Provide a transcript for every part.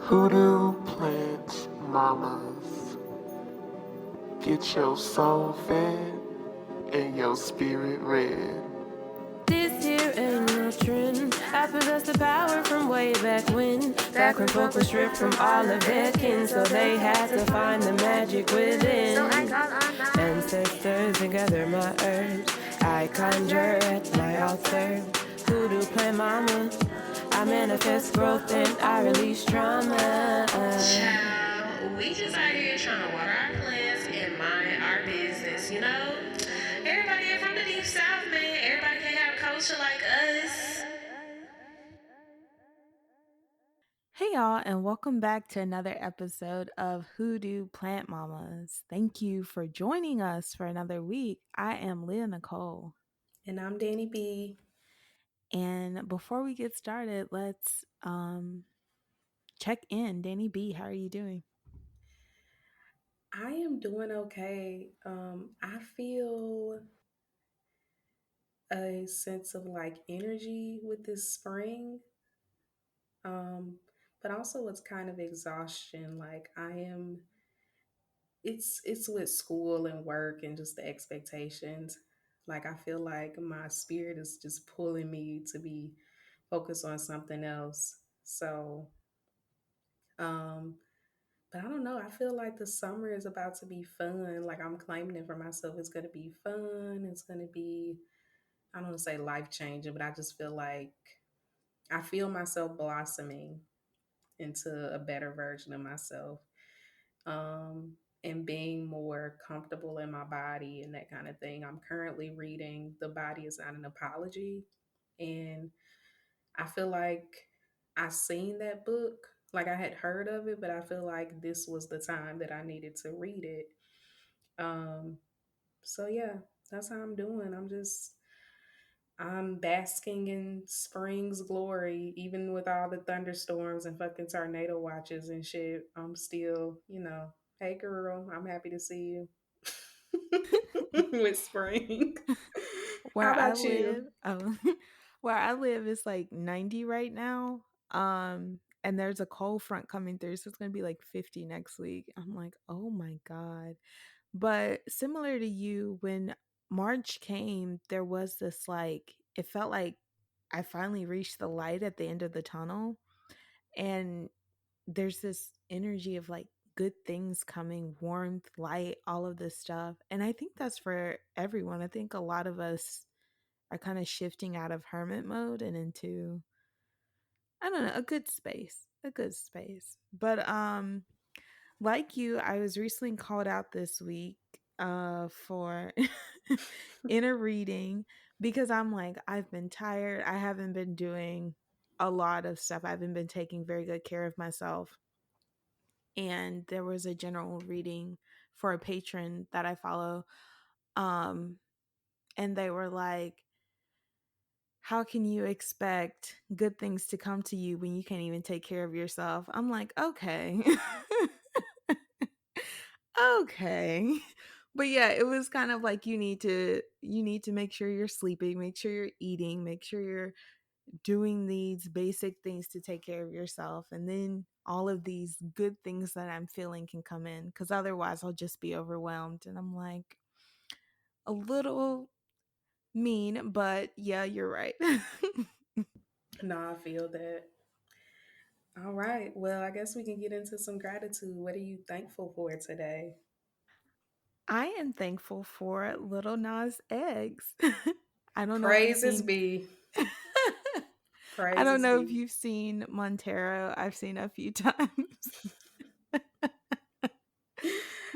Hoodoo plant mamas, get your soul fed and your spirit read. This here ain't no trend. I possess the power from way back when folk were stripped from all of their kin, so they had to find the magic within. So I call on my ancestors and gather my herbs. I conjure at my altar. Voodoo plant mama, I manifest growth and I release trauma. Child, we just out here trying to water our plants and mind our business, you know? Everybody ain't from the deep south, man. Everybody can have culture like us. Hey y'all, and welcome back to another episode of Hoodoo Plant Mamas. Thank you for joining us for another week. I am Leah Nicole. And I'm Dani B. And before we get started, let's check in. Dani B, how are you doing? I am doing okay. I feel a sense of like energy with this spring. But also it's kind of exhaustion. Like it's with school and work and just the expectations. Like I feel like my spirit is just pulling me to be focused on something else. So um But I don't know. I feel like the summer is about to be fun. Like I'm claiming it for myself. It's going to be fun. It's going to be, I don't want to say life changing, but I just feel like I feel myself blossoming into a better version of myself, and being more comfortable in my body and that kind of thing. I'm currently reading The Body is Not an Apology. And I feel like I seen that book, like I had heard of it, but I feel like this was the time that I needed to read it. Um, so yeah, that's how I'm doing. I'm basking in spring's glory, even with all the thunderstorms and fucking tornado watches and shit. I'm still, hey girl, I'm happy to see you with spring. How Where I about live, you? where I live is like 90 right now. And there's a cold front coming through, so it's gonna be like 50 next week. I'm like, oh my God. But similar to you, when March came, there was this like, it felt like I finally reached the light at the end of the tunnel. And there's this energy of like good things coming, warmth, light, all of this stuff. And I think that's for everyone. I think a lot of us are kind of shifting out of hermit mode and into, I don't know, a good space. A good space. But like you, I was recently called out this week for inner reading because I'm like, I've been tired. I haven't been doing a lot of stuff. I haven't been taking very good care of myself. And there was a general reading for a patron that I follow. Um, and they were like, how can you expect good things to come to you when you can't even take care of yourself? I'm like, okay. Okay. But yeah, it was kind of like you need to make sure you're sleeping, make sure you're eating, make sure you're doing these basic things to take care of yourself, and then all of these good things that I'm feeling can come in, cuz otherwise I'll just be overwhelmed. And I'm like, a little mean, but yeah, you're right. No, I feel that. All right. Well, I guess we can get into some gratitude. What are you thankful for today? I am thankful for Little Nas eggs. I don't know if you've Praises seen be. I don't Praises know if be. you've seen Montero. I've seen a few times.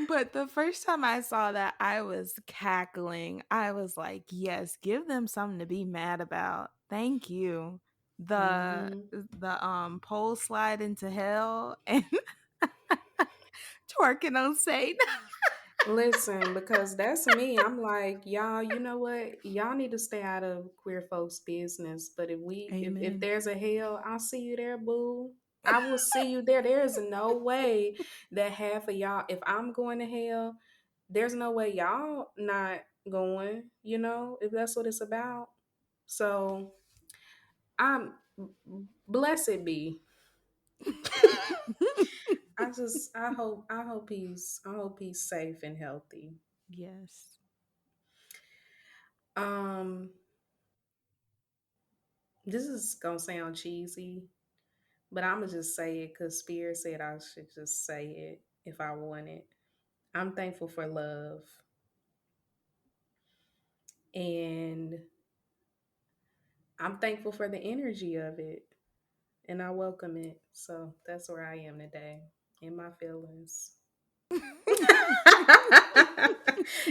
But the first time I saw that, I was cackling. I was like, yes, give them something to be mad about. Thank you. The Hmm. the pole slide into hell and twerking on Satan. Listen, because that's me. I'm like, y'all, you know what? Y'all need to stay out of queer folks' business. But if Amen. there's a hell, I'll see you there, boo. I will see you there. There is no way that half of y'all, if I'm going to hell, there's no way y'all not going, if that's what it's about. So I'm blessed be. I hope he's safe and healthy. Yes. Um, this is gonna sound cheesy, but I'm gonna just say it because Spirit said I should just say it if I want it. I'm thankful for love, and I'm thankful for the energy of it, and I welcome it. So that's where I am today in my feelings.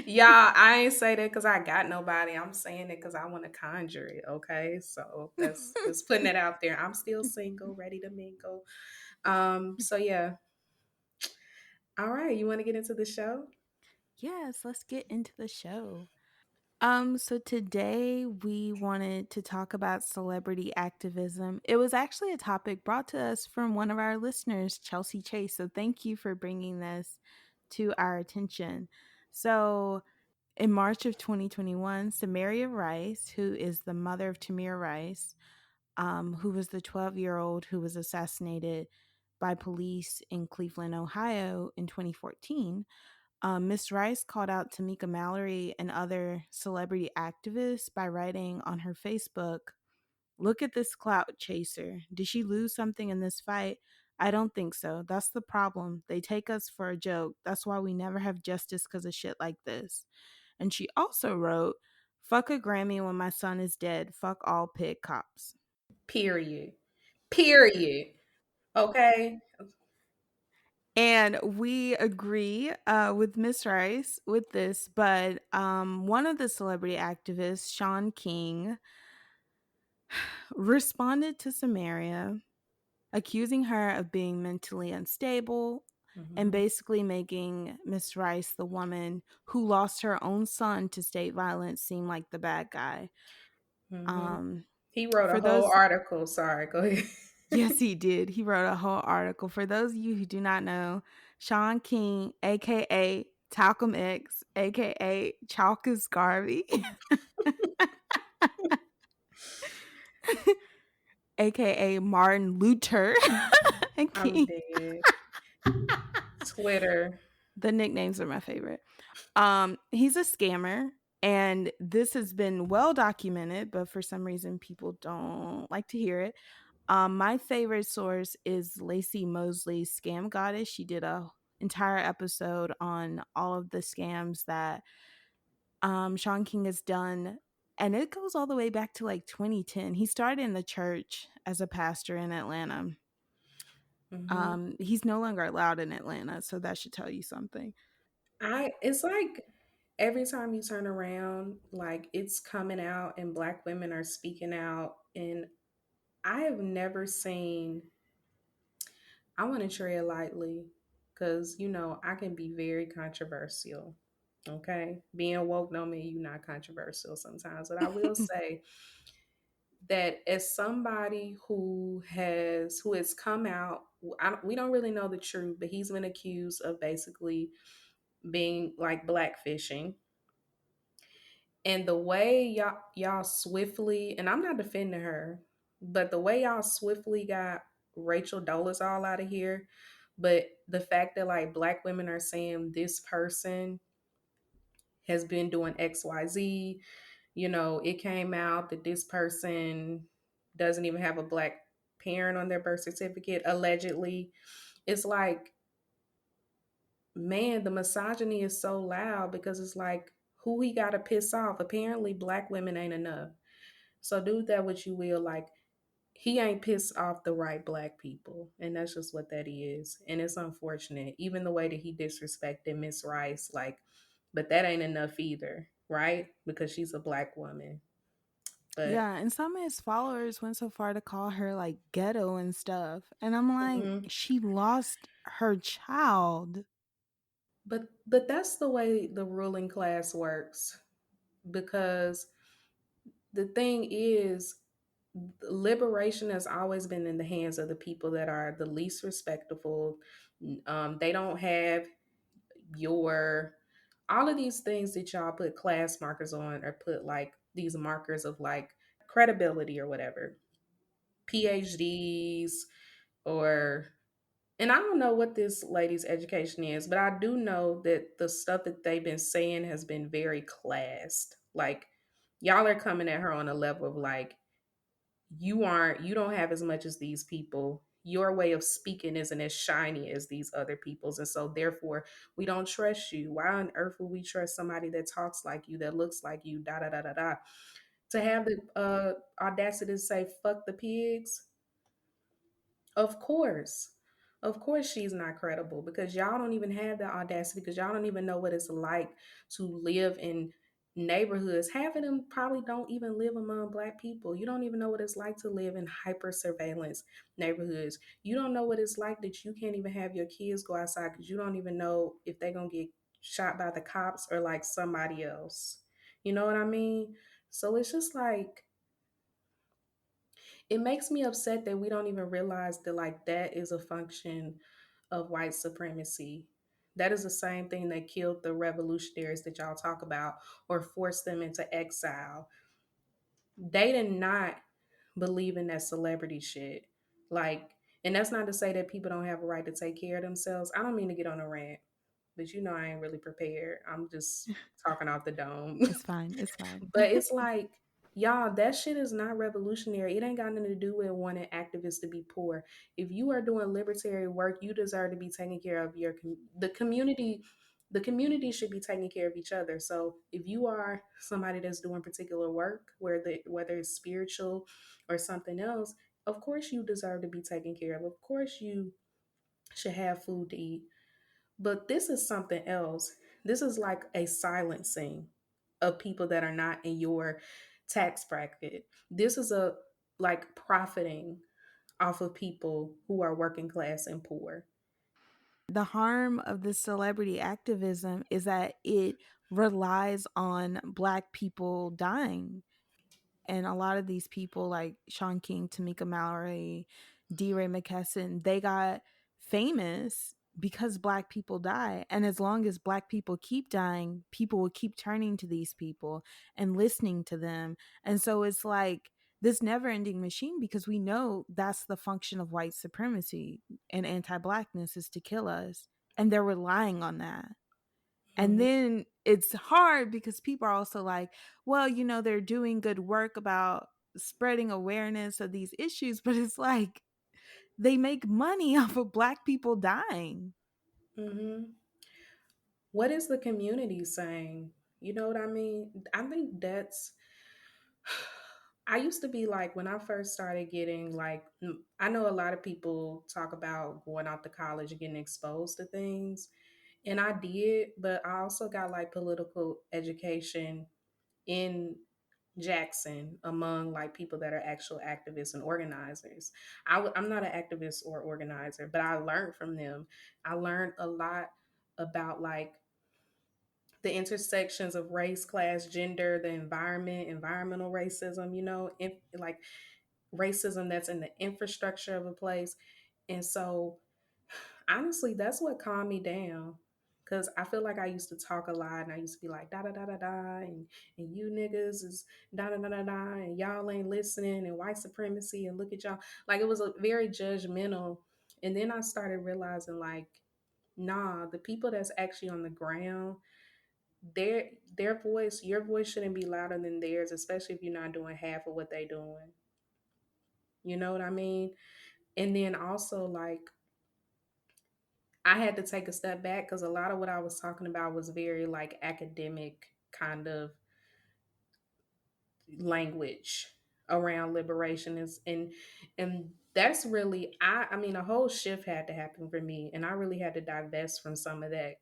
Y'all, I ain't say that because I got nobody. I'm saying it because I want to conjure it. Okay, so that's just putting it out there. I'm still single, ready to mingle. So yeah. All right, you want to get into the show? Yes, let's get into the show. So today we wanted to talk about celebrity activism. It was actually a topic brought to us from one of our listeners, Chelsea Chase. So thank you for bringing this to our attention. So in March of 2021, Samaria Rice, who is the mother of Tamir Rice, who was the 12-year-old who was assassinated by police in Cleveland, Ohio in 2014, Miss Rice called out Tamika Mallory and other celebrity activists by writing on her Facebook, "Look at this clout chaser. Did she lose something in this fight? I don't think so. That's the problem. They take us for a joke. That's why we never have justice because of shit like this." And she also wrote, "Fuck a Grammy when my son is dead. Fuck all pig cops." Period. Period. Okay. And we agree with Miss Rice with this, but one of the celebrity activists, Sean King, responded to Samaria, accusing her of being mentally unstable and Hmm. basically making Miss Rice, the woman who lost her own son to state violence, seem like the bad guy. Hmm. Um, He wrote a for whole those, article. Sorry, go ahead. yes, he did. He wrote a whole article. For those of you who do not know, Sean King, aka Talcum X, aka Chalkus Garvey, aka Martin Luther I'm King. dead. Twitter. The nicknames are my favorite. He's a scammer, and this has been well documented, but for some reason people don't like to hear it. My favorite source is Lacey Mosley's Scam Goddess. She did a entire episode on all of the scams that Sean King has done, and it goes all the way back to like 2010. He started in the church as a pastor in Atlanta. Hmm. He's no longer allowed in Atlanta, so that should tell you something. It's like every time you turn around, like it's coming out and black women are speaking out. And I have never seen, I want to tread lightly because, I can be very controversial. Okay. Being woke don't mean you're not controversial sometimes. But I will say that as somebody who has come out, we don't really know the truth, but he's been accused of basically being like blackfishing. And the way y'all swiftly, and I'm not defending her, but the way y'all swiftly got Rachel Dolezal out of here, but the fact that like black women are saying this person has been doing XYZ, it came out that this person doesn't even have a black parent on their birth certificate, allegedly. It's like, man, the misogyny is so loud because it's like, who he got to piss off? Apparently, black women ain't enough. So do that what you will. Like, he ain't pissed off the right black people, and that's just what that is. And it's unfortunate, even the way that he disrespected Miss Rice. Like, but that ain't enough either, right? Because she's a black woman. But Yeah, and some of his followers went so far to call her like ghetto and stuff. And I'm like, mhm. she lost her child. but that's the way the ruling class works. Because the thing is, liberation has always been in the hands of the people that are the least respectable. They don't have your, all of these things that y'all put class markers on, or put like these markers of like credibility or whatever. PhDs, or and I don't know what this lady's education is, but I do know that the stuff that they've been saying has been very classed. Like, y'all are coming at her on a level of like, you don't have as much as these people. Your way of speaking isn't as shiny as these other people's. And so therefore we don't trust you. Why on earth would we trust somebody that talks like you, that looks like you, da da da da da? To have the audacity to say fuck the pigs, of course. Of course she's not credible because y'all don't even have the audacity because y'all don't even know what it's like to live in neighborhoods. Half of them probably don't even live among black people. You don't even know what it's like to live in hyper surveillance neighborhoods. You don't know what it's like that you can't even have your kids go outside because you don't even know if they're going to get shot by the cops or like somebody else. You know what I mean? So it's just like it makes me upset that we don't even realize that like that is a function of white supremacy. That is the same thing that killed the revolutionaries that y'all talk about or forced them into exile. They did not believe in that celebrity shit. Like, and that's not to say that people don't have a right to take care of themselves. I don't mean to get on a rant, but you know I ain't really prepared. I'm just talking off the dome. It's fine. It's fine. But it's like, y'all, that shit is not revolutionary. It ain't got nothing to do with wanting activists to be poor. If you are doing libertarian work, you deserve to be taking care of the community. The community should be taking care of each other. So if you are somebody that's doing particular work, whether it's spiritual or something else, of course you deserve to be taken care of. Of course you should have food to eat. But this is something else. This is like a silencing of people that are not in your tax bracket. This is a like profiting off of people who are working class and poor. The harm of this celebrity activism is that it relies on black people dying. And a lot of these people like Sean King, Tamika Mallory, D. Ray McKesson, they got famous because black people die. And as long as black people keep dying, people will keep turning to these people and listening to them. And so it's like this never ending machine because we know that's the function of white supremacy and anti blackness is to kill us. And they're relying on that. And Mhm. then it's hard because people are also like, well, they're doing good work about spreading awareness of these issues, but it's like they make money off of black people dying. Mhm. What is the community saying? You know what I mean? I think that's I used to be like when I first started getting like I know a lot of people talk about going out to college and getting exposed to things. And I did, but I also got like political education in Jackson among like people that are actual activists and organizers. I'm not an activist or organizer, but I learned from them. I learned a lot about like the intersections of race, class, gender, the environment, environmental racism, like racism that's in the infrastructure of a place. And so honestly, that's what calmed me down. Cause I feel like I used to talk a lot and I used to be like da da da da da and you niggas is da da da da da and y'all ain't listening and white supremacy and look at y'all. Like it was a very judgmental. And then I started realizing like, nah, the people that's actually on the ground, their your voice shouldn't be louder than theirs, especially if you're not doing half of what they doing. You know what I mean? And then also like I had to take a step back because a lot of what I was talking about was very like academic kind of language around liberation is and that's really I mean a whole shift had to happen for me and I really had to divest from some of that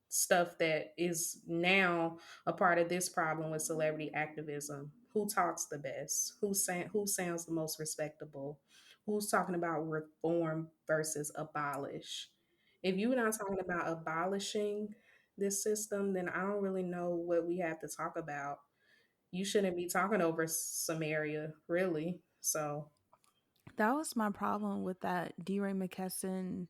stuff that is now a part of this problem with celebrity activism. Who talks the best? Who sounds the most respectable? Who's talking about reform versus abolish? If you're not talking about abolishing this system, then I don't really know what we have to talk about. You shouldn't be talking over Samaria, really. So, That was my problem with that D. Ray McKesson.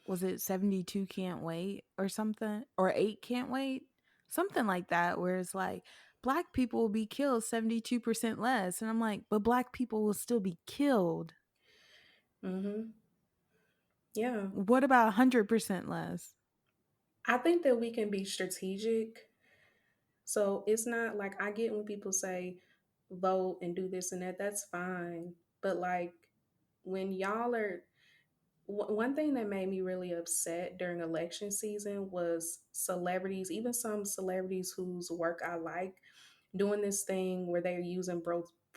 Was it 72 can't wait or something? Or 8 can't wait? Something like that, where it's like, black people will be killed 72% less. And I'm like, but black people will still be killed. mm-hmm. Yeah. What about 100% less? I think that we can be strategic. So it's not like I get when people say vote and do this and that, that's fine. But like when y'all are one thing that made me really upset during election season was celebrities, even some celebrities whose work I like, doing this thing where they're using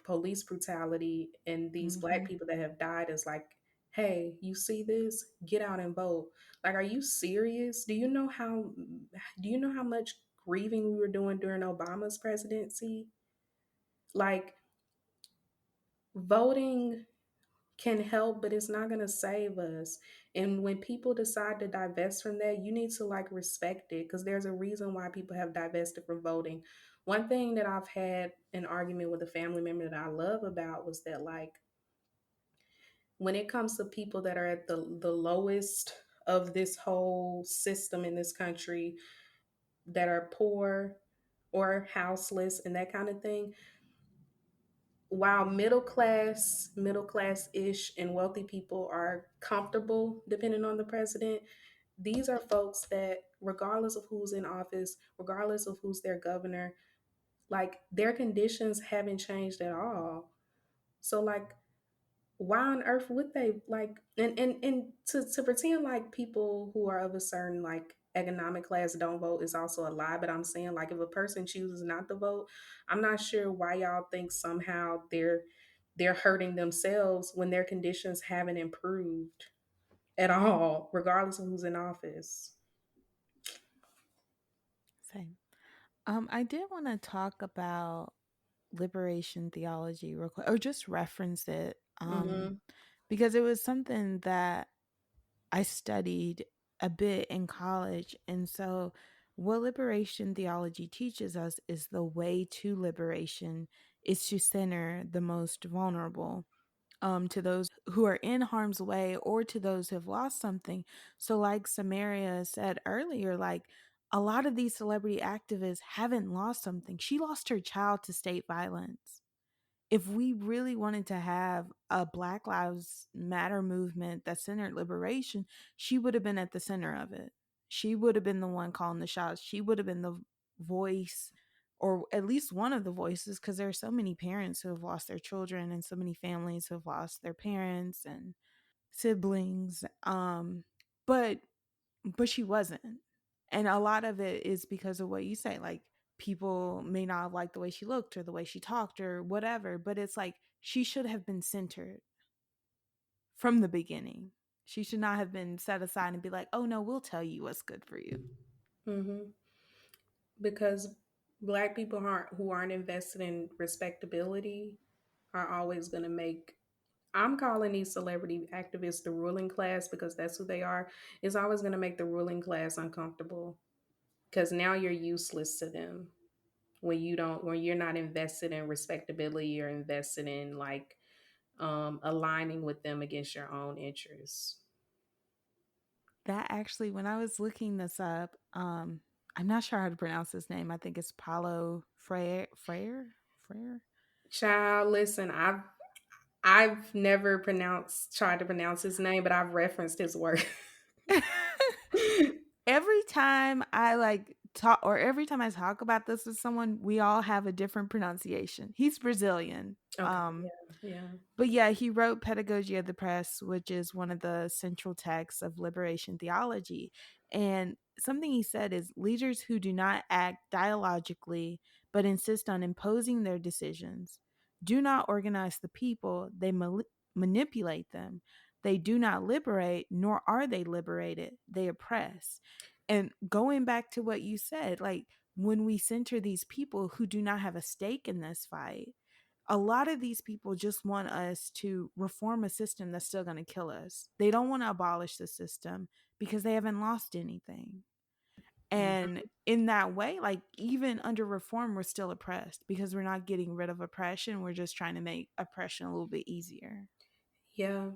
police brutality and these black Hmm. people that have died as like, hey, you see this? Get out and vote. Like, are you serious? Do you know how much grieving we were doing during Obama's presidency? Like, voting can help, but it's not going to save us. And when people decide to divest from that, you need to like respect it because there's a reason why people have divested from voting. One thing that I've had an argument with a family member that I love about was that, like, when it comes to people that are at the lowest of this whole system in this country, that are poor or houseless and that kind of thing, while middle class ish and wealthy people are comfortable depending on the president, these are folks that, regardless of who's in office, regardless of who's their governor, like their conditions haven't changed at all. So like, why on earth would they like, and to pretend like people who are of a certain like economic class don't vote is also a lie. But I'm saying, like, if a person chooses not to vote, I'm not sure why y'all think somehow they're hurting themselves when their conditions haven't improved at all, regardless of who's in office. Same. I did want to talk about liberation theology real quick, or just reference it, Mm-hmm. because it was something that I studied a bit in college. And so, what liberation theology teaches us is the way to liberation is to center the most vulnerable, to those who are in harm's way or to those who have lost something. So, like Samaria said earlier, like a lot of these celebrity activists haven't lost something. She lost her child to state violence. If we really wanted to have a Black Lives Matter movement that centered liberation, she would have been at the center of it. She would have been the one calling the shots. She would have been the voice, or at least one of the voices, because there are so many parents who have lost their children and so many families who have lost their parents and siblings. But she wasn't. And a lot of it is because of what you say. Like, people may not have liked the way she looked or the way she talked or whatever, but it's like she should have been centered from the beginning. She should not have been set aside and be like, oh no, we'll tell you what's good for you. Mm-hmm. Because black people who aren't invested in respectability are always going to make, I'm calling these celebrity activists the ruling class because that's who they are, is always going to make the ruling class uncomfortable because now you're useless to them when you're not invested in respectability. You're invested in like aligning with them against your own interests. That actually, when I was looking this up, I'm not sure how to pronounce his name. I think it's Paulo Freire. Child, listen, I've never tried to pronounce his name, but I've referenced his work. Every time I like talk, or every time I talk about this with someone, we all have a different pronunciation. He's Brazilian. Okay, yeah. But yeah, he wrote Pedagogy of the Press, which is one of the central texts of liberation theology. And something he said is leaders who do not act dialogically but insist on imposing their decisions do not organize the people, they manipulate them. They do not liberate, nor are they liberated. They oppress. And going back to what you said, like when we center these people who do not have a stake in this fight, a lot of these people just want us to reform a system that's still going to kill us. They don't want to abolish the system because they haven't lost anything. And Mhm. in that way, like even under reform, we're still oppressed because we're not getting rid of oppression. We're just trying to make oppression a little bit easier. Yeah.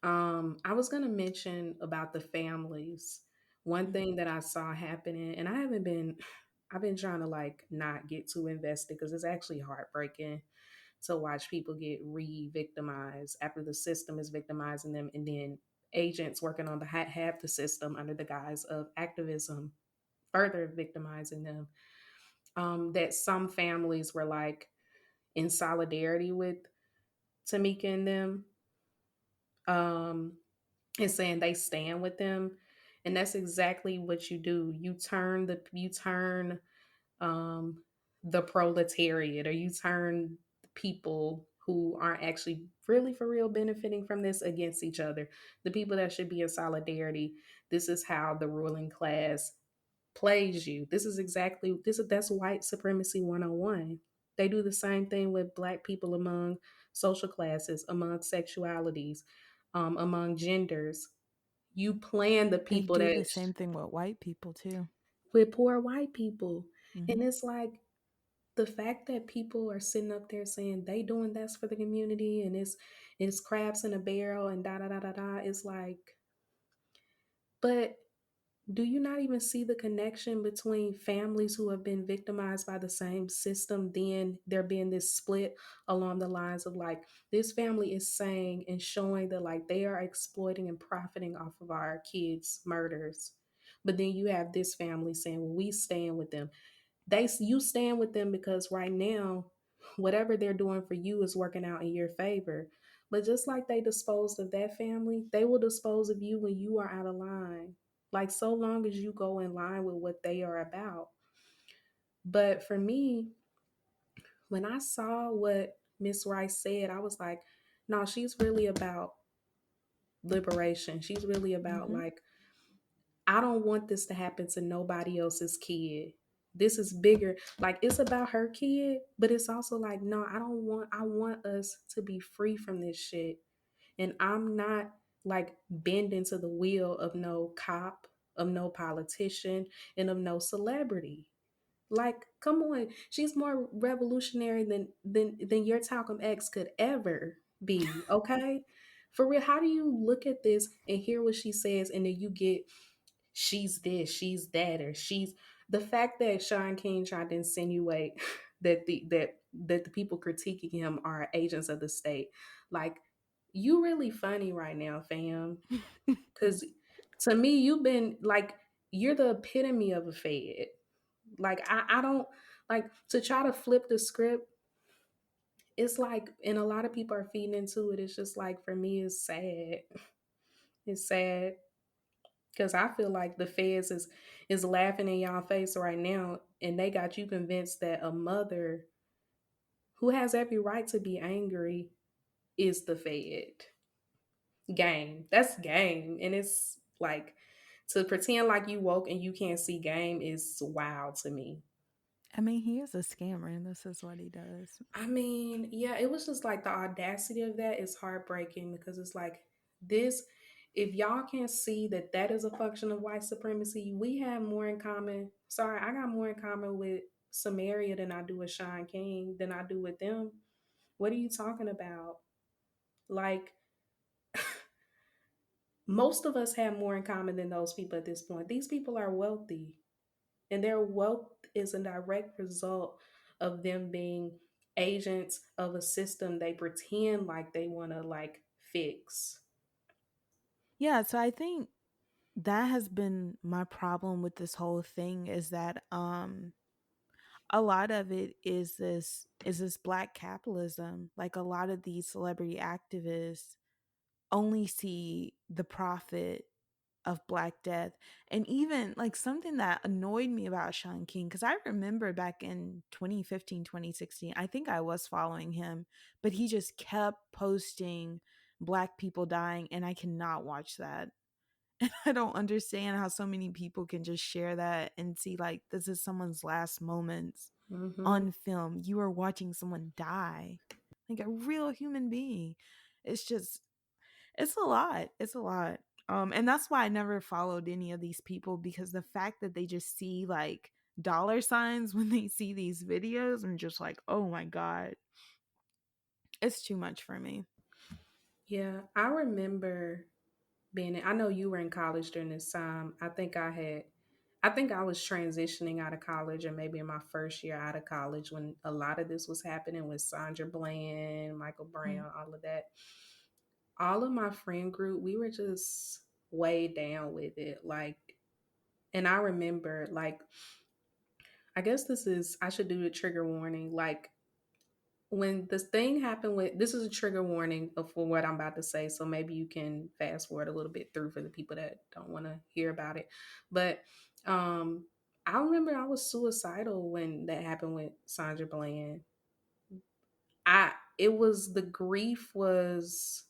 I was gonna mention about the families. One Mhm. thing that I saw happening, and I've been trying to like not get too invested because it's actually heartbreaking to watch people get re-victimized after the system is victimizing them, and then agents working on the have the system under the guise of activism, further victimizing them. That some families were like in solidarity with Tamika and them, um, and saying they stand with them. And that's exactly what you do. You turn um, the proletariat, or you turn people who aren't actually really for real benefiting from this against each other. The people that should be in solidarity. This is how the ruling class plays you. That's white supremacy 101. They do the same thing with black people among social classes, among sexualities, among genders. You plan the They people do that the same thing with white people too. with poor white people. And Hmm. it's like the fact that people are sitting up there saying they doing that's for the community, and it's crabs in a barrel and da da da da da. It's like, but do you not even see the connection between families who have been victimized by the same system? Then there being this split along the lines of like, this family is saying and showing that like they are exploiting and profiting off of our kids' murders. But then you have this family saying, well, we stand with them. You stand with them because right now, whatever they're doing for you is working out in your favor. But just like they disposed of that family, they will dispose of you when you are out of line. Like, so long as you go in line with what they are about. But for me, when I saw what Miss Rice said, I was like, no, she's really about liberation. She's really about Hmm. like, I don't want this to happen to nobody else's kid. This is bigger. Like, it's about her kid, but it's also like, no, I want us to be free from this shit. And I'm not like bending to the will of no cop, of no politician, and of no celebrity. Like, come on, she's more revolutionary than your Talcum X could ever be. Okay, for real. How do you look at this and hear what she says, and then you get she's this, she's that, or she's the fact that Sean King tried to insinuate that the people critiquing him are agents of the state. Like, you really funny right now, fam. Cause to me, you've been like, you're the epitome of a Fed. Like, I don't like to try to flip the script. It's like, and a lot of people are feeding into it. It's just like, for me, it's sad. It's sad because I feel like the feds is laughing in y'all face right now, and they got you convinced that a mother who has every right to be angry is the Fed. Game. That's game, and it's like, to pretend like you woke and you can't see game is wild to me. I mean, he is a scammer, and this is what he does. I mean, yeah, it was just like the audacity of that is heartbreaking, because it's like, this, if y'all can't see that that is a function of white supremacy, we have more in common. Sorry, I got more in common with Samaria than I do with Sean King, than I do with them. What are you talking about? Like, most of us have more in common than those people at this point. These people are wealthy, and their wealth is a direct result of them being agents of a system they pretend like they want to like fix. Yeah, so I think that has been my problem with this whole thing is that a lot of it is this black capitalism. Like a lot of these celebrity activists only see the profit of Black Death. And even like something that annoyed me about Sean King, because I remember back in 2015, 2016, I think I was following him, but he just kept posting Black people dying, and I cannot watch that. And I don't understand how so many people can just share that and see like this is someone's last moments Mm-hmm. on film. You are watching someone die, like a real human being. It's just, it's a lot. It's a lot. And that's why I never followed any of these people, because the fact that they just see like dollar signs when they see these videos, I'm just like, oh my God, it's too much for me. Yeah, I remember I know you were in college during this time. I think I was transitioning out of college, or maybe in my first year out of college, when a lot of this was happening with Sandra Bland, Michael Mm. Brown, all of that. all of my friend group, we were just way down with it. Like, and I remember, like, I guess I should do the trigger warning. Like, when this thing happened with, this is a trigger warning for what I'm about to say. So maybe you can fast forward a little bit through for the people that don't want to hear about it. But, um, I remember I was suicidal when that happened with Sandra Bland. It was, the grief was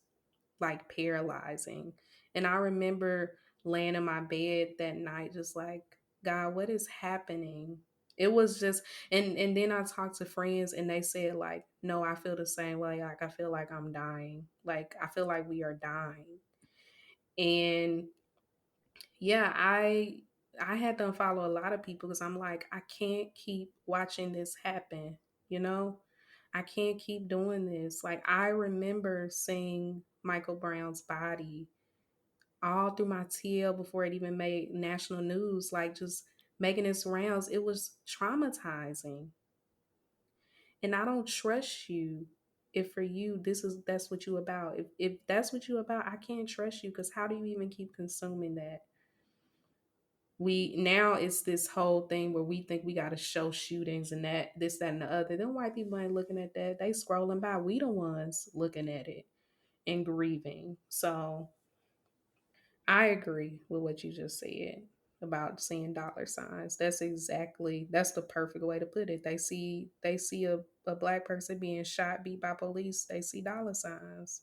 like paralyzing. And I remember laying in my bed that night, just like, God, what is happening? It was just, and then I talked to friends and they said, like, no, I feel the same way. Like, I feel like I'm dying. Like, I feel like we are dying. And yeah, I had to unfollow a lot of people because I'm like, I can't keep watching this happen, you know? I can't keep doing this. Like, I remember seeing Michael Brown's body all through my TL before it even made national news, like just making its rounds. It was traumatizing. And I don't trust you if for you that's what you about. If that's what you about, I can't trust you because how do you even keep consuming that? We now it's this whole thing where we think we gotta show shootings and that this, that, and the other. Them white people ain't looking at that. They scrolling by. We the ones looking at it and grieving. So I agree with what you just said about seeing dollar signs. That's the perfect way to put it. They see a black person being shot, beat by police, they see dollar signs.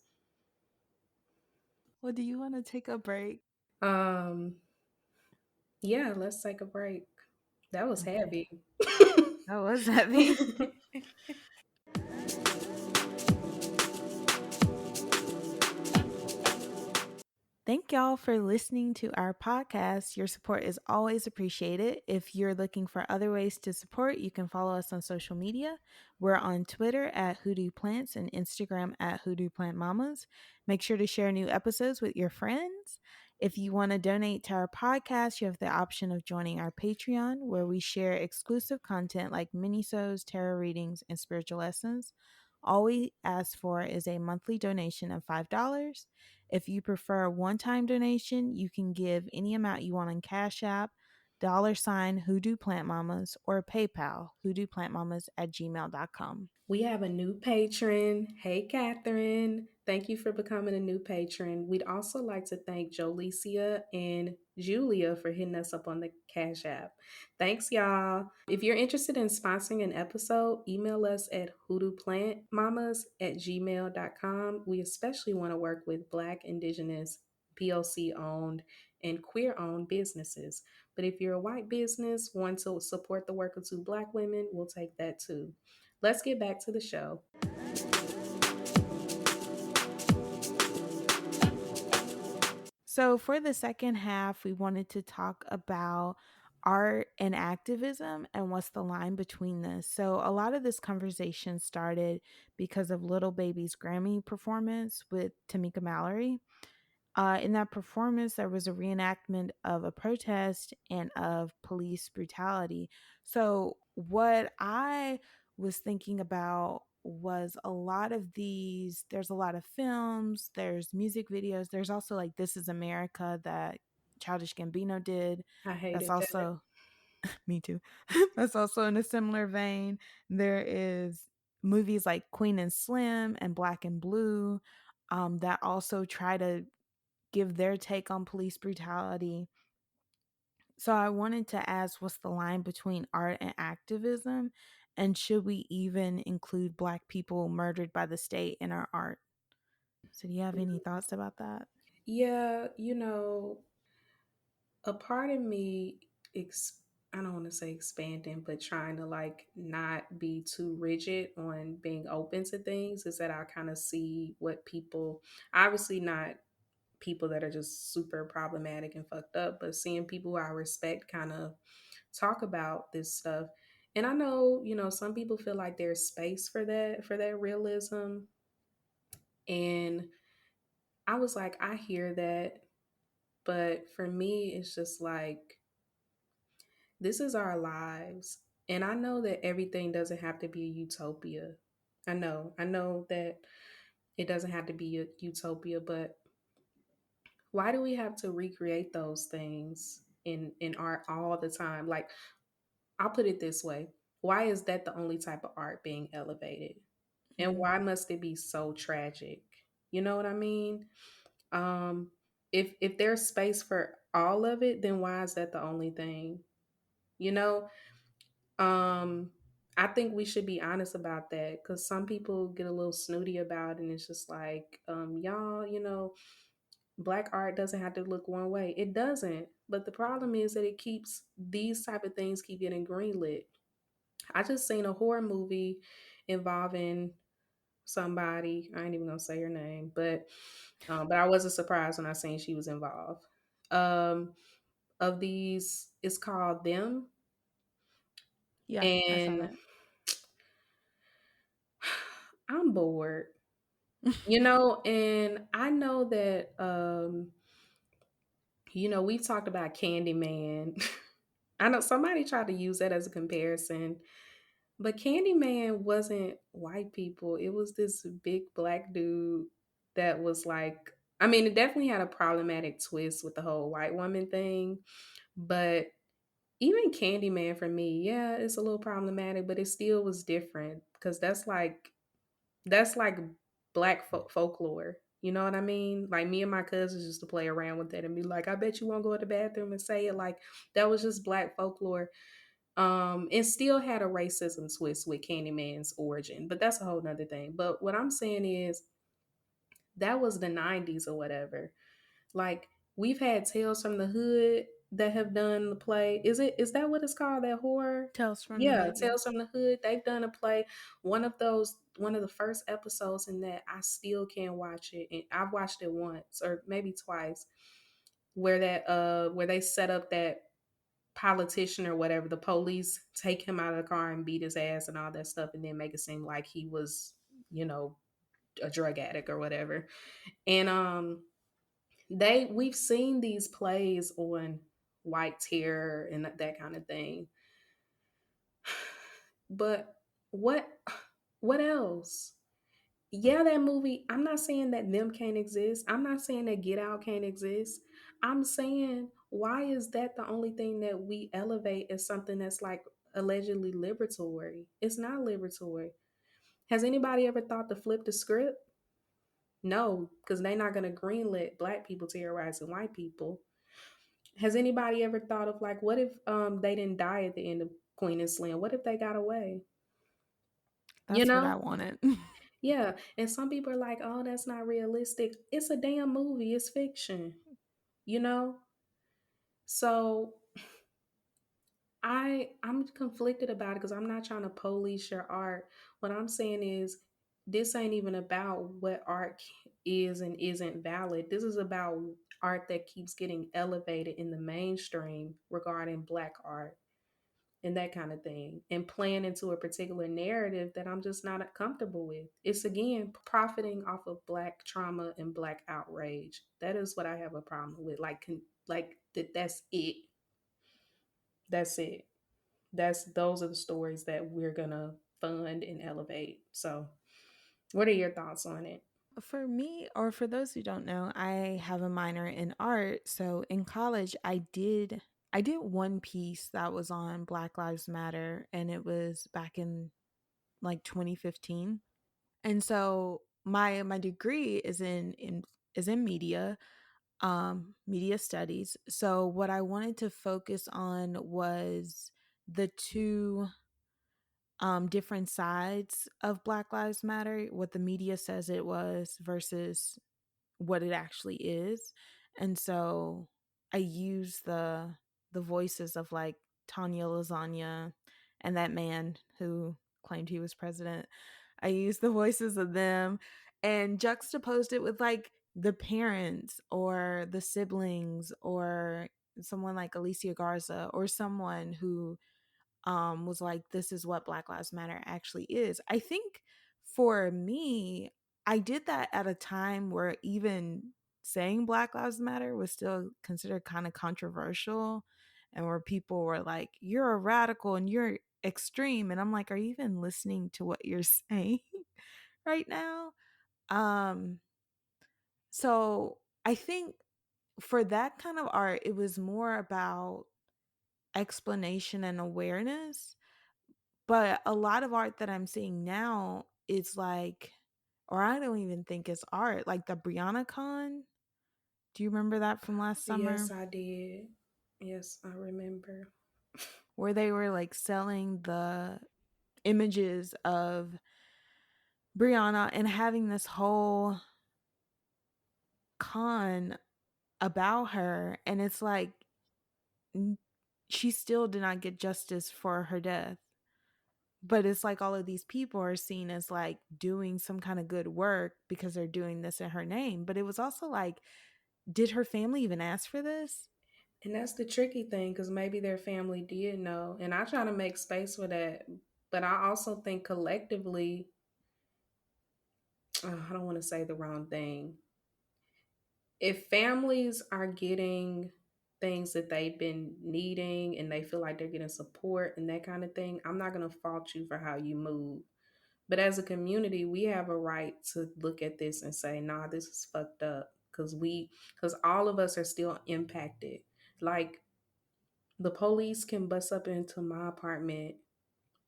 Well, do you want to take a break? Um yeah, let's take a break. That was Okay. heavy. That was heavy. Thank y'all for listening to our podcast. Your support is always appreciated. If you're looking for other ways to support, you can follow us on social media. We're on Twitter at Hoodoo Plants and Instagram at Hoodoo Plant Mamas. Make sure to share new episodes with your friends. If you want to donate to our podcast, you have the option of joining our Patreon, where we share exclusive content like mini-sodes, tarot readings, and spiritual lessons. All we ask for is a monthly donation of $5. If you prefer a one-time donation, you can give any amount you want on Cash App, $ Hoodoo Plant Mamas, or PayPal, hoodooplantmamas@gmail.com. We have a new patron. Hey, Catherine. Thank you for becoming a new patron. We'd also like to thank Jolicia and Julia for hitting us up on the Cash App. Thanks, y'all. If you're interested in sponsoring an episode, email us at hoodooplantmamas@gmail.com. We especially want to work with Black, Indigenous, POC owned, and queer owned businesses. But if you're a white business, want to support the work of two Black women, we'll take that too. Let's get back to the show. So, for the second half, we wanted to talk about art and activism and what's the line between this. So, a lot of this conversation started because of Little Baby's Grammy performance with Tamika Mallory. In that performance, there was a reenactment of a protest and of police brutality. So, what I was thinking about was a lot of these, there's a lot of films, there's music videos, there's also like This Is America that Childish Gambino did. I That's hated that. also, me too. That's also in a similar vein. There is movies like Queen and Slim and Black and Blue that also try to give their take on police brutality. So I wanted to ask, what's the line between art and activism? And should we even include Black people murdered by the state in our art? So do you have any thoughts about that? Yeah, a part of me, I don't want to say expanding, but trying to like not be too rigid on being open to things is that I kind of see what people, obviously not people that are just super problematic and fucked up, but seeing people who I respect kind of talk about this stuff. And I know, some people feel like there's space for that realism. And I was like, I hear that. But for me, it's just like, this is our lives. And I know that everything doesn't have to be a utopia. I know that It doesn't have to be a utopia, but why do we have to recreate those things in art all the time? Like, I'll put it this way. Why is that the only type of art being elevated? And Mm. why must it be so tragic? You know what I mean? Um, if there's space for all of it, then why is that the only thing? You know, um, I think we should be honest about that because some people get a little snooty about it, and it's just like, y'all, black art doesn't have to look one way. It doesn't. But the problem is that it keeps these type of things keep getting greenlit. I just seen a horror movie involving somebody. I ain't even gonna say her name, but I wasn't surprised when I seen she was involved. Um, of these, it's called Them, Yeah, I saw and that. I'm bored, and I know that we've talked about Candyman. I know somebody tried to use that as a comparison, but Candyman wasn't white people. It was this big black dude that was like, I mean, it definitely had a problematic twist with the whole white woman thing, but even Candyman for me, yeah, it's a little problematic, but it still was different because that's like black folklore. You know what I mean? Like me and my cousins used to play around with that and be like, "I bet you won't go to the bathroom and say it." Like that was just black folklore. It still had a racism twist with Candyman's origin, but that's a whole nother thing. But what I'm saying is that was the '90s or whatever. Like we've had Tales from the Hood that have done the play. Is that what it's called? That horror? Tales from the Yeah, Hood. Yeah. Tales from the Hood. They've done a play. One of the first episodes in that, I still can't watch it. And I've watched it once or maybe twice, where they set up that politician or whatever, the police take him out of the car and beat his ass and all that stuff, and then make it seem like he was, you know, a drug addict or whatever. And we've seen these plays on white terror and that kind of thing. But what what else? Yeah, that movie, I'm not saying that Them can't exist. I'm not saying that Get Out can't exist. I'm saying, why is that the only thing that we elevate as something that's like allegedly liberatory? It's not liberatory. Has anybody ever thought to flip the script? No, because they're not going to greenlit black people terrorizing white people. Has anybody ever thought of, like, what if they didn't die at the end of Queen and Slim? What if they got away? You That's what know? I wanted. Yeah. And some people are like, oh, that's not realistic. It's a damn movie. It's fiction. You know? So I'm conflicted about it because I'm not trying to police your art. What I'm saying is this ain't even about what art is and isn't valid. This is about art that keeps getting elevated in the mainstream regarding black art and that kind of thing, and playing into a particular narrative that I'm just not comfortable with. It's again profiting off of black trauma and black outrage. That is what I have a problem with. That's it. That's it. Those are the stories that we're gonna fund and elevate. So, what are your thoughts on it? For me, or for those who don't know, I have a minor in art. So in college, I did one piece that was on Black Lives Matter, and it was back in like 2015. And so my degree is in media studies. So what I wanted to focus on was the two different sides of Black Lives Matter, what the media says it was versus what it actually is. And so I use the voices of like Tanya Lasagna and that man who claimed he was president. I used the voices of them and juxtaposed it with like the parents or the siblings or someone like Alicia Garza or someone who was like, this is what Black Lives Matter actually is. I think for me, I did that at a time where even saying Black Lives Matter was still considered kind of controversial, and where people were like, you're a radical and you're extreme. And I'm like, are you even listening to what you're saying right now? Um so I think for that kind of art it was more about explanation and awareness, but a lot of art that I'm seeing now is like, or I don't even think it's art, like the Brianna Con. Do you remember that from last summer? Yes, I did. Yes, I remember. Where they were like selling the images of Brianna and having this whole con about her. And it's like, she still did not get justice for her death. But it's like all of these people are seen as like doing some kind of good work because they're doing this in her name. But it was also like, did her family even ask for this? And that's the tricky thing because maybe their family did know. And I try to make space for that. But I also think collectively, I don't want to say the wrong thing. If families are getting things that they've been needing and they feel like they're getting support and that kind of thing, I'm not going to fault you for how you move. But as a community, we have a right to look at this and say, nah, this is fucked up. Because all of us are still impacted. Like the police can bust up into my apartment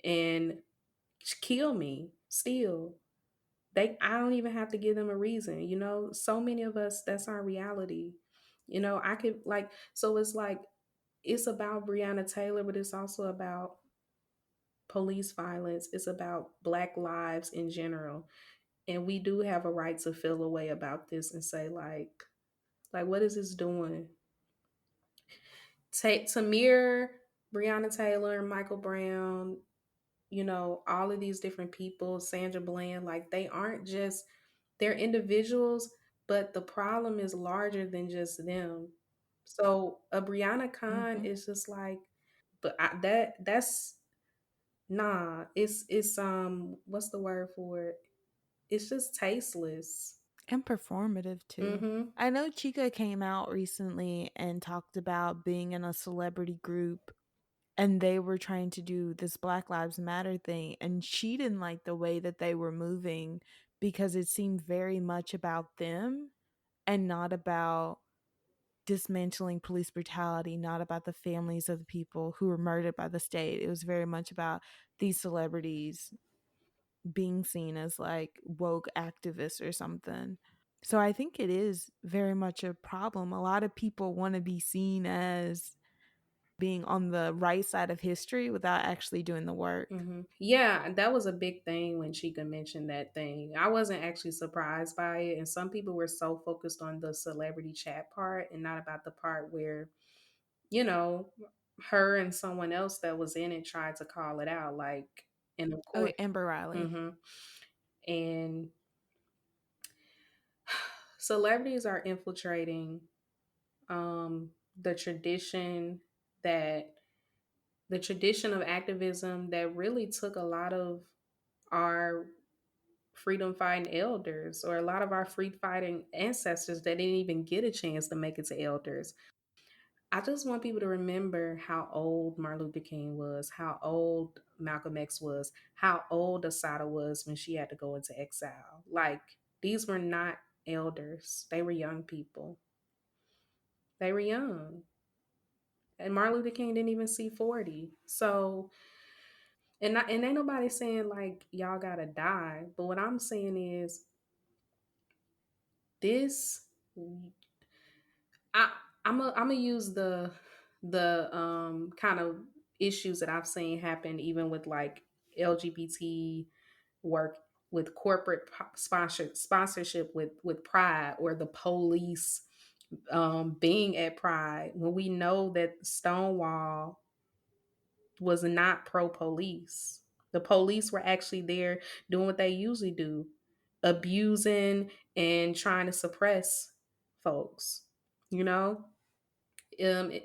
and kill me still. I don't even have to give them a reason, so many of us, that's our reality. I could like, so it's like, it's about Breonna Taylor, but it's also about police violence. It's about Black lives in general. And we do have a right to feel a way about this and say like what is this doing? Take Tamir, Breonna Taylor, Michael Brown, all of these different people, Sandra Bland, like they aren't just, they're individuals, but the problem is larger than just them. So a Brianna Khan Mm-hmm. is just like, but that's nah. It's what's the word for it? It's just tasteless. And performative too. Mm-hmm. I know Chica came out recently and talked about being in a celebrity group and they were trying to do this Black Lives Matter thing. And she didn't like the way that they were moving because it seemed very much about them and not about dismantling police brutality, not about the families of the people who were murdered by the state. It was very much about these celebrities being seen as like woke activists or something. So I think it is very much a problem. A lot of people want to be seen as being on the right side of history without actually doing the work. Yeah, that was a big thing when Chica mentioned that thing. I wasn't actually surprised by it. And some people were so focused on the celebrity chat part and not about the part where, you know, her and someone else that was in it tried to call it out. Like, and of Oh, course, Amber Riley. hmm and celebrities are infiltrating um, the tradition that the tradition of activism that really took a lot of our freedom fighting elders or a lot of our free fighting ancestors that didn't even get a chance to make it to elders. I just want people to remember how old Martin Luther King was, how old Malcolm X was, how old Asada was when she had to go into exile. Like, these were not elders, they were young people. They were young. And Martin Luther King didn't even see 40. So, and ain't nobody saying like y'all gotta die. But what I'm saying is this I I'm gonna use the kind of issues that I've seen happen even with like LGBT work with corporate sponsorship with Pride or the police being at Pride when we know that Stonewall was not pro police. The police were actually there doing what they usually do, abusing and trying to suppress folks, you know?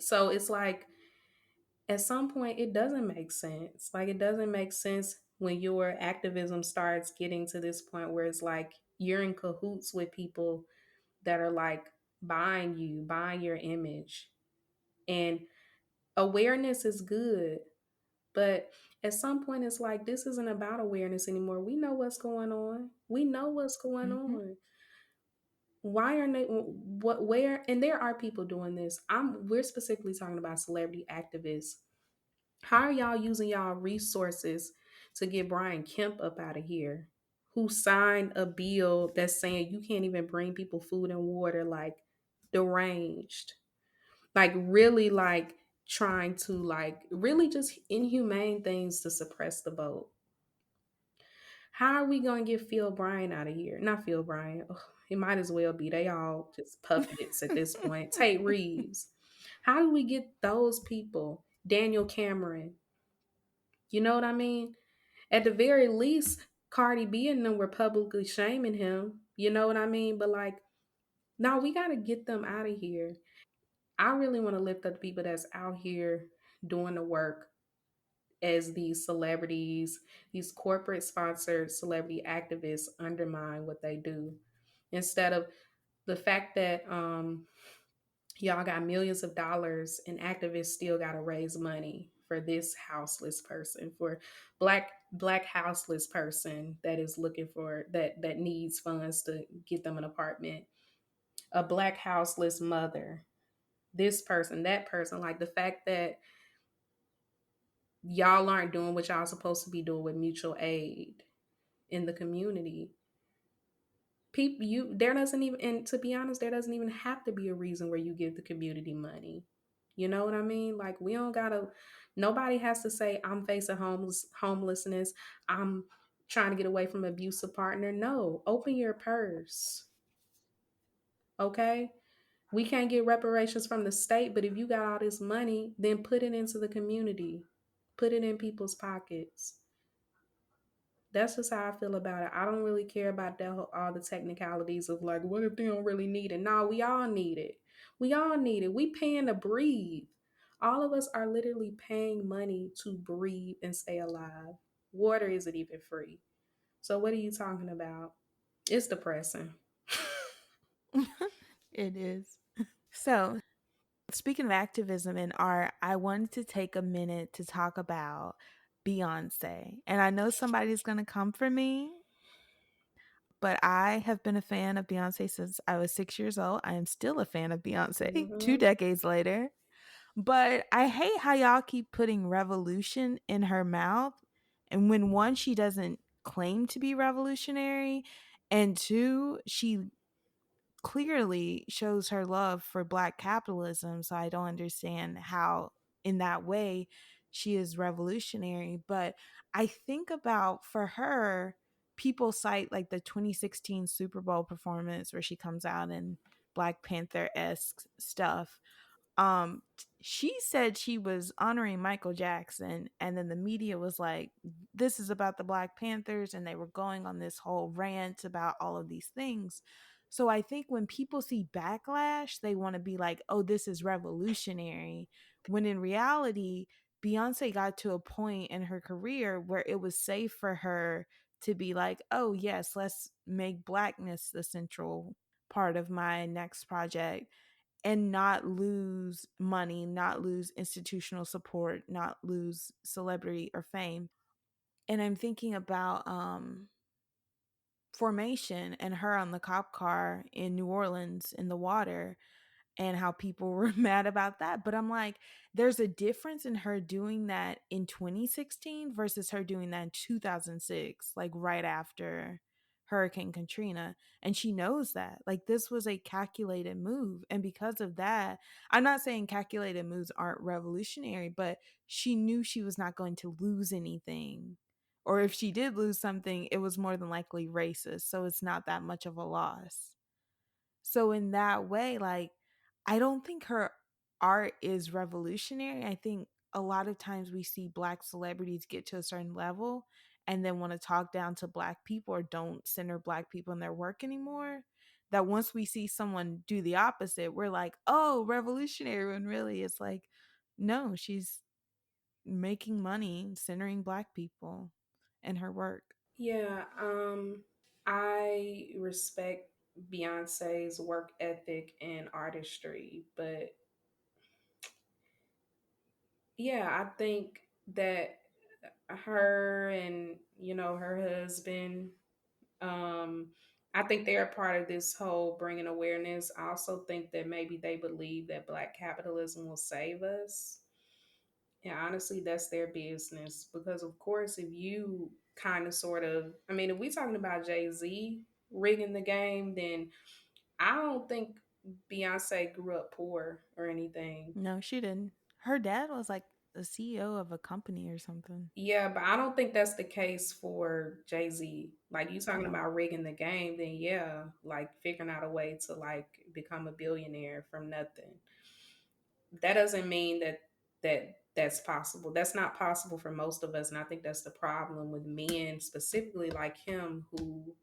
So it's like at some point it doesn't make sense. Like it doesn't make sense when your activism starts getting to this point where it's like you're in cahoots with people that are like buying you, buying your image. And awareness is good, But at some point, it's like this isn't about awareness anymore. We know what's going on. We know what's going Mm-hmm. on. Why are they? What? Where? And there are people doing this. We're specifically talking about celebrity activists. How are y'all using y'all resources to get Brian Kemp up out of here? Who signed a bill that's saying you can't even bring people food and water, like deranged, like really like trying to like really just inhumane things to suppress the vote. How are we gonna get Phil Bryan out of here? Not Phil Bryan. Ugh, it might as well be. They all just puppets at this point. Tate Reeves. How do we get those people? Daniel Cameron. You know what I mean? At the very least, Cardi B and them were publicly shaming him. You know what I mean? But like, no, we gotta get them out of here. I really want to lift up the people that's out here doing the work as these celebrities, these corporate sponsored celebrity activists undermine what they do. Instead of the fact that y'all got millions of dollars and activists still got to raise money for this houseless person, for black houseless person that is looking for that needs funds to get them an apartment, a black houseless mother, this person, that person. Like the fact that y'all aren't doing what y'all supposed to be doing with mutual aid in the community. People, you there doesn't even, and to be honest, there doesn't even have to be a reason where you give the community money. You know what I mean? Like we don't gotta. Nobody has to say I'm facing homelessness. I'm trying to get away from an abusive partner. No, open your purse. Okay, we can't get reparations from the state, but if you got all this money, then put it into the community. Put it in people's pockets. That's just how I feel about it. I don't really care about all the technicalities of like, what if they don't really need it? No, we all need it. We all need it. We paying to breathe. All of us are literally paying money to breathe and stay alive. Water isn't even free. So what are you talking about? It's depressing. It is. So, speaking of activism and art, I wanted to take a minute to talk about Beyonce. And I know somebody's going to come for me, but I have been a fan of Beyonce since I was 6 years old. I am still a fan of Beyonce two Hmm. decades later. But I hate how y'all keep putting revolution in her mouth. And when one, she doesn't claim to be revolutionary, and two, she clearly shows her love for black capitalism. So I don't understand how, in that way, she is revolutionary. But I think about, for her, people cite like the 2016 Super Bowl performance where she comes out in Black Panther esque stuff. She said she was honoring Michael Jackson, and then the media was like, this is about the Black Panthers, and they were going on this whole rant about all of these things. So I think when people see backlash, they want to be like, oh, this is revolutionary, when in reality, Beyonce got to a point in her career where it was safe for her to be like, oh yes, let's make blackness the central part of my next project, and not lose money, not lose institutional support, not lose celebrity or fame. And I'm thinking about Formation and her on the cop car in New Orleans in the water, and how people were mad about that. But I'm like, there's a difference in her doing that in 2016 versus her doing that in 2006, like right after Hurricane Katrina. And she knows that. Like, this was a calculated move. And because of that, I'm not saying calculated moves aren't revolutionary, but she knew she was not going to lose anything. Or if she did lose something, it was more than likely racist. So it's not that much of a loss. So in that way, like, I don't think her art is revolutionary. I think a lot of times we see black celebrities get to a certain level and then want to talk down to black people or don't center black people in their work anymore. That once we see someone do the opposite, we're like, oh, revolutionary. When really it's like, no, she's making money centering black people and her work. Yeah, I respect Beyonce's work ethic and artistry, but yeah, I think that her and her husband, um I think they're a part of this whole bringing awareness. I also think that maybe they believe that black capitalism will save us. And honestly, that's their business, because of course, if you kind of sort of, I mean, if we talking about Jay-Z rigging the game, then I don't think Beyonce grew up poor or anything. No, she didn't. Her dad was like the CEO of a company or something. Yeah, but I don't think that's the case for Jay-Z. Like, you talking Oh. about rigging the game, then yeah, like figuring out a way to like become a billionaire from nothing. That doesn't mean that's possible. That's not possible for most of us, and I think that's the problem with men specifically like him, who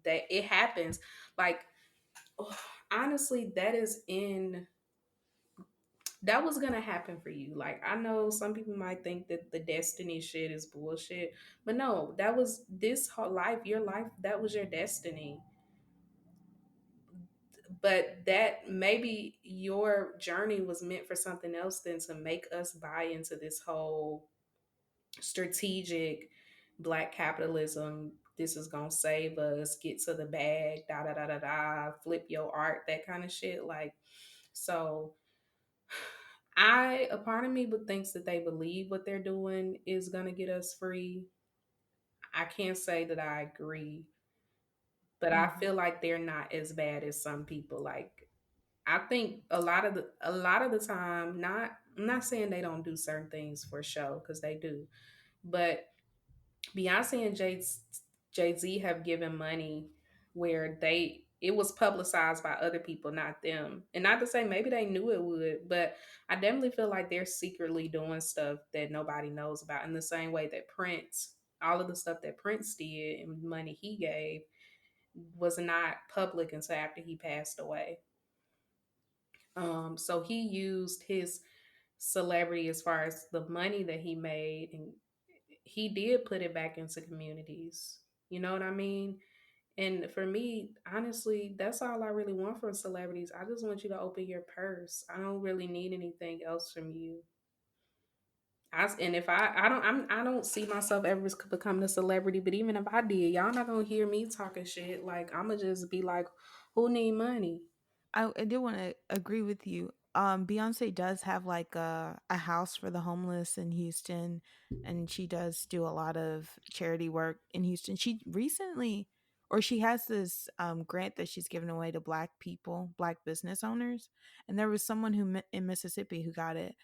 that it happens. Like, honestly, that was gonna happen for you. Like, I know some people might think that the destiny shit is bullshit, but no, that was this whole life, your life, that was your destiny. But that maybe your journey was meant for something else than to make us buy into this whole strategic black capitalism. This is gonna save us, get to the bag, da da da da da, flip your art, that kind of shit. Like, so a part of me but thinks that they believe what they're doing is gonna get us free. I can't say that I agree, but I Hmm. feel like they're not as bad as some people. Like, I think a lot of the time, not I'm not saying they don't do certain things for show, because they do, but Beyonce and Jay Z have given money where it was publicized by other people, not them. And not to say maybe they knew it would, but I definitely feel like they're secretly doing stuff that nobody knows about. In the same way that Prince, all of the stuff that Prince did and money he gave was not public until after he passed away. So he used his celebrity as far as the money that he made, and he did put it back into communities. You know what I mean? And for me, honestly, that's all I really want from celebrities. I just want you to open your purse. I don't really need anything else from you. And if I don't see myself ever becoming a celebrity. But even if I did, y'all not gonna hear me talking shit. Like, I'ma just be like, who need money? I did want to agree with you. Beyonce does have like a house for the homeless in Houston, and she does do a lot of charity work in Houston. She recently, or she has this grant that she's given away to Black people, Black business owners, and there was someone in Mississippi who got it.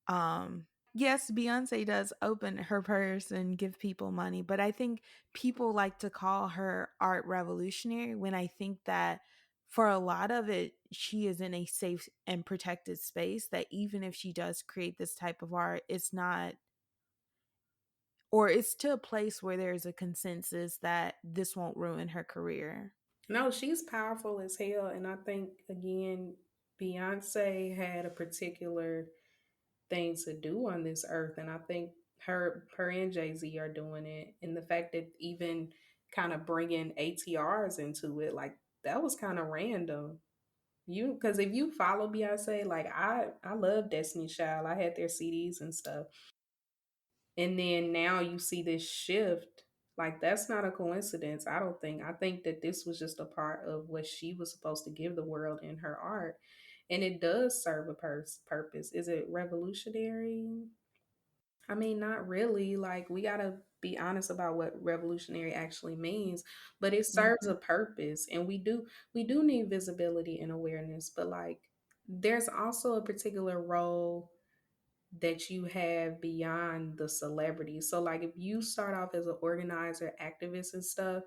Um, yes, Beyonce does open her purse and give people money, but I think people like to call her art revolutionary when I think that for a lot of it, she is in a safe and protected space that even if she does create this type of art, it's not, or it's to a place where there's a consensus that this won't ruin her career. No, she's powerful as hell. And I think, again, Beyonce had a particular thing to do on this earth. And I think her and Jay-Z are doing it. And the fact that even kind of bringing ATRs into it, like, that was kind of random. Because if you follow Beyonce, like, I love Destiny Child. I had their CDs and stuff. And then now you see this shift. Like, that's not a coincidence. I don't think. I think that this was just a part of what she was supposed to give the world in her art, and it does serve a purpose. Is it revolutionary? I mean, not really. Like, we gotta be honest about what revolutionary actually means, but it serves a Mhm. purpose, and we do need visibility and awareness. But like, there's also a particular role that you have beyond the celebrity. So like, if you start off as an organizer, activist and stuff,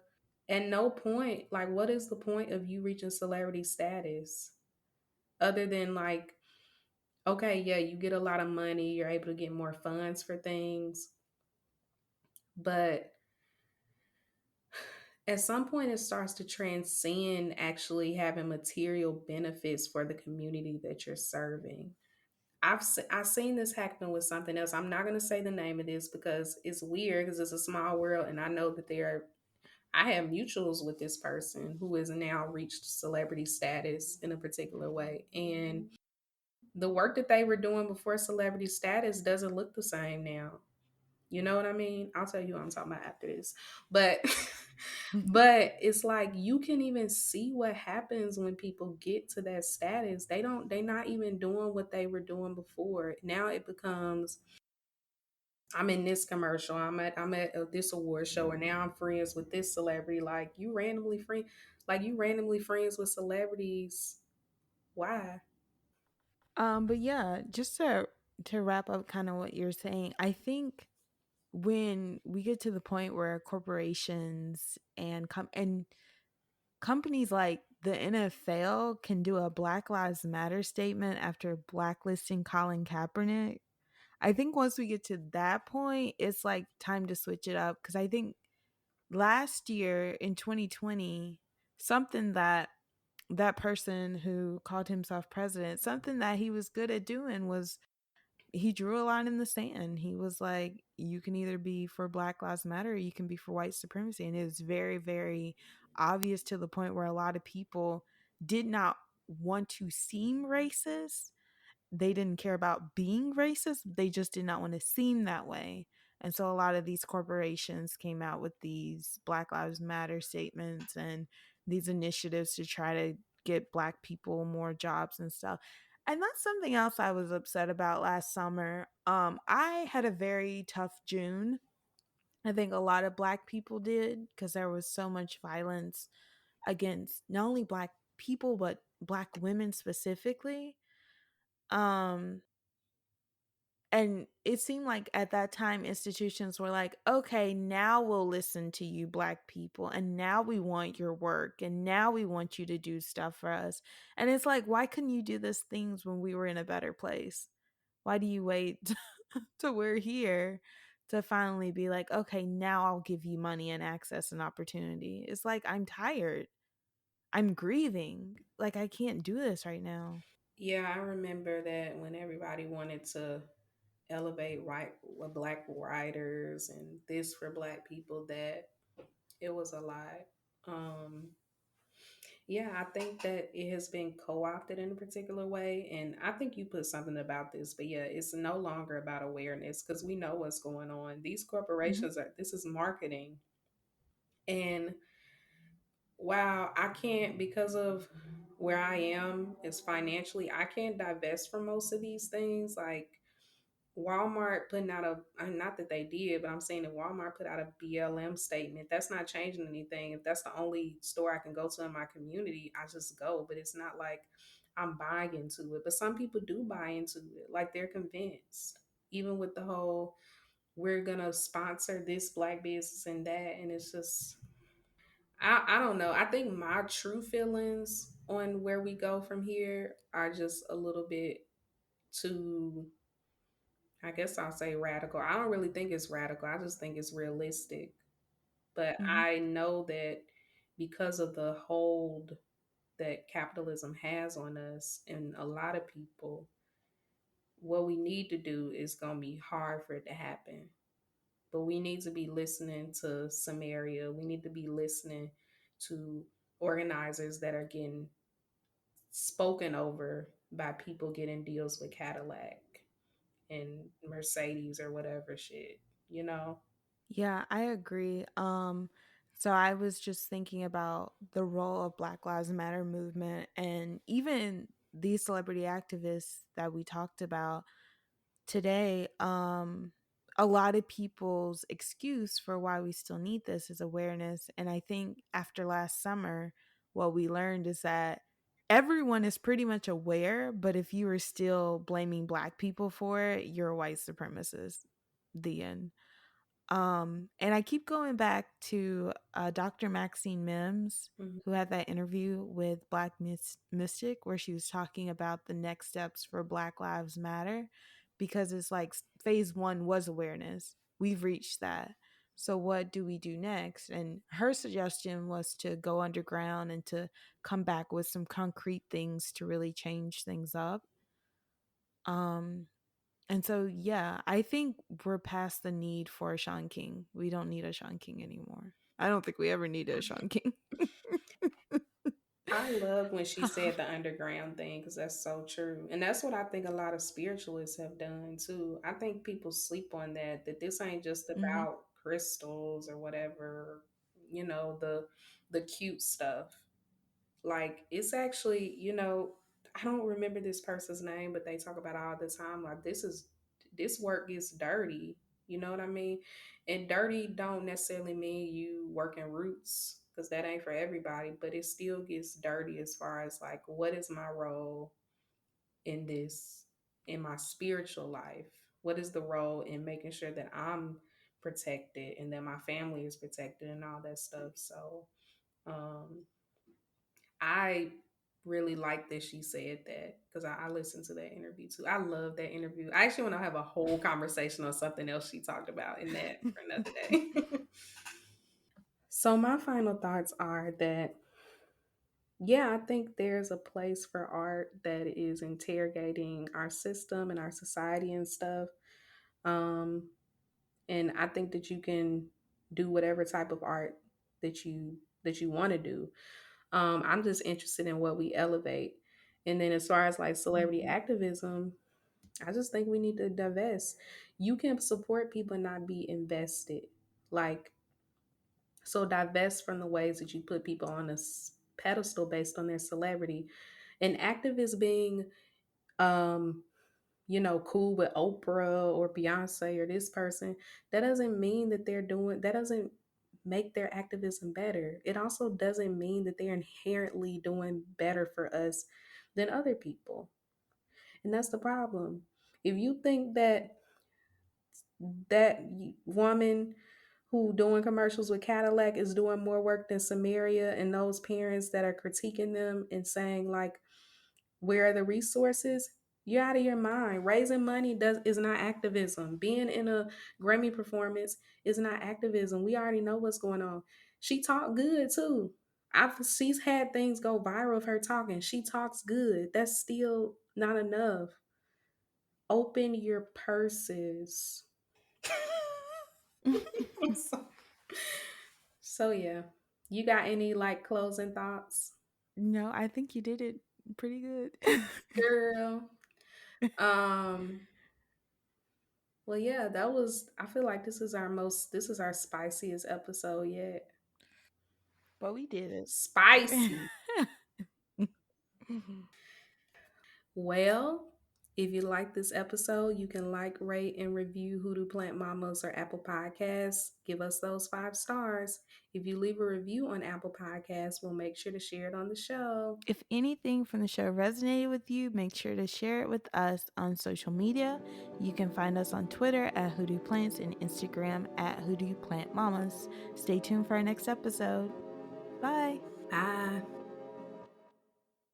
at no point, like, what is the point of you reaching celebrity status other than like, okay, yeah, you get a lot of money, you're able to get more funds for things, but at some point it starts to transcend actually having material benefits for the community that you're serving. I've seen this happen with something else. I'm not going to say the name of this because it's weird, because it's a small world, and I know that I have mutuals with this person who has now reached celebrity status in a particular way, and the work that they were doing before celebrity status doesn't look the same now. You know what I mean? I'll tell you what I'm talking about after this. But but it's like you can even see what happens when people get to that status. They not even doing what they were doing before. Now it becomes, I'm in this commercial. I'm at this award show, or now I'm friends with this celebrity. Like you randomly friends with celebrities. Why? But yeah, just to wrap up kind of what you're saying, I think when we get to the point where corporations and companies like the NFL can do a Black Lives Matter statement after blacklisting Colin Kaepernick, I think once we get to that point, it's like time to switch it up, because I think last year in 2020, something that that person who called himself president, something that he was good at doing was he drew a line in the sand. He was like, you can either be for Black Lives Matter or you can be for white supremacy. And it was very, very obvious, to the point where a lot of people did not want to seem racist. They didn't care about being racist. They just did not want to seem that way. And so a lot of these corporations came out with these Black Lives Matter statements and these initiatives to try to get Black people more jobs and stuff. And that's something else I was upset about last summer. I had a very tough June. I think a lot of Black people did, because there was so much violence against not only Black people, but Black women specifically. Um, and it seemed like at that time institutions were like, okay, now we'll listen to you Black people, and now we want your work, and now we want you to do stuff for us. And it's like, why couldn't you do these things when we were in a better place? Why do you wait till we're here to finally be like, okay, now I'll give you money and access and opportunity? It's like, I'm tired, I'm grieving, like I can't do this right now. Yeah, I remember that when everybody wanted to elevate right with black writers and this for black people, that it was a lie. Um, yeah, I think that it has been co-opted in a particular way, and I think you put something about this, but yeah, it's no longer about awareness because we know what's going on. These Mhm. corporations are, this is marketing, and wow, I can't, because of where I am is financially, I can't divest from most of these things. Like Walmart putting out not that they did, but I'm saying that Walmart put out a BLM statement. That's not changing anything. If that's the only store I can go to in my community, I just go. But it's not like I'm buying into it. But some people do buy into it. Like they're convinced. Even with the whole, we're gonna sponsor this black business and that. And it's just, I don't know. I think my true feelings on where we go from here are just a little bit too, I guess I'll say radical. I don't really think it's radical. I just think it's realistic. But Mhm. I know that because of the hold that capitalism has on us and a lot of people, what we need to do is going to be hard for it to happen. But we need to be listening to Samaria. We need to be listening to organizers that are getting spoken over by people getting deals with Cadillac and Mercedes or whatever shit, you know? Yeah, I agree. So I was just thinking about the role of Black Lives Matter movement, and even these celebrity activists that we talked about today. A lot of people's excuse for why we still need this is awareness. And I think after last summer, what we learned is that everyone is pretty much aware, but if you are still blaming Black people for it, you're a white supremacist. The end. And I keep going back to Dr. Maxine Mims, Mhm. who had that interview with Black Mystic, where she was talking about the next steps for Black Lives Matter, because it's like phase one was awareness. We've reached that. So what do we do next? And her suggestion was to go underground and to come back with some concrete things to really change things up. Um, and so, yeah, I think we're past the need for a Sean King. We don't need a Sean King anymore. I don't think we ever needed a Sean King. I love when she said the underground thing because that's so true. And that's what I think a lot of spiritualists have done too. I think people sleep on that this ain't just Hmm. about crystals or whatever, the cute stuff. Like it's actually, I don't remember this person's name, but they talk about it all the time. Like this work gets dirty. You know what I mean? And dirty don't necessarily mean you working roots because that ain't for everybody, but it still gets dirty as far as like what is my role in this in my spiritual life? What is the role in making sure that I'm protected and that my family is protected and all that stuff? So um I really like that she said that because I listened to that interview too. I love that interview. I actually want to have a whole conversation on something else she talked about in that for another day. So my final thoughts are that yeah, I think there's a place for art that is interrogating our system and our society and stuff. Um, and I think that you can do whatever type of art that you want to do. I'm just interested in what we elevate. And then as far as like celebrity Mhm. activism, I just think we need to divest. You can support people and not be invested. Like, so divest from the ways that you put people on a pedestal based on their celebrity. An activist being, um, cool with Oprah or Beyonce or this person, that doesn't mean that doesn't make their activism better. It also doesn't mean that they're inherently doing better for us than other people. And that's the problem. If you think that woman who doing commercials with Cadillac is doing more work than Samaria and those parents that are critiquing them and saying like, where are the resources? You're out of your mind. Raising money is not activism. Being in a Grammy performance is not activism. We already know what's going on. She talked good too. She's had things go viral of her talking. She talks good. That's still not enough. Open your purses. so, so yeah. You got any like closing thoughts? No, I think you did it pretty good. Girl. Um Well, yeah, I feel like this is our spiciest episode yet. But we did it. Spicy. Well, if you like this episode, you can like, rate, and review Hoodoo Plant Mamas or Apple Podcasts. Give us those 5 stars. If you leave a review on Apple Podcasts, we'll make sure to share it on the show. If anything from the show resonated with you, make sure to share it with us on social media. You can find us on Twitter at Hoodoo Plants and Instagram at Hoodoo Plant Mamas. Stay tuned for our next episode. Bye. Bye.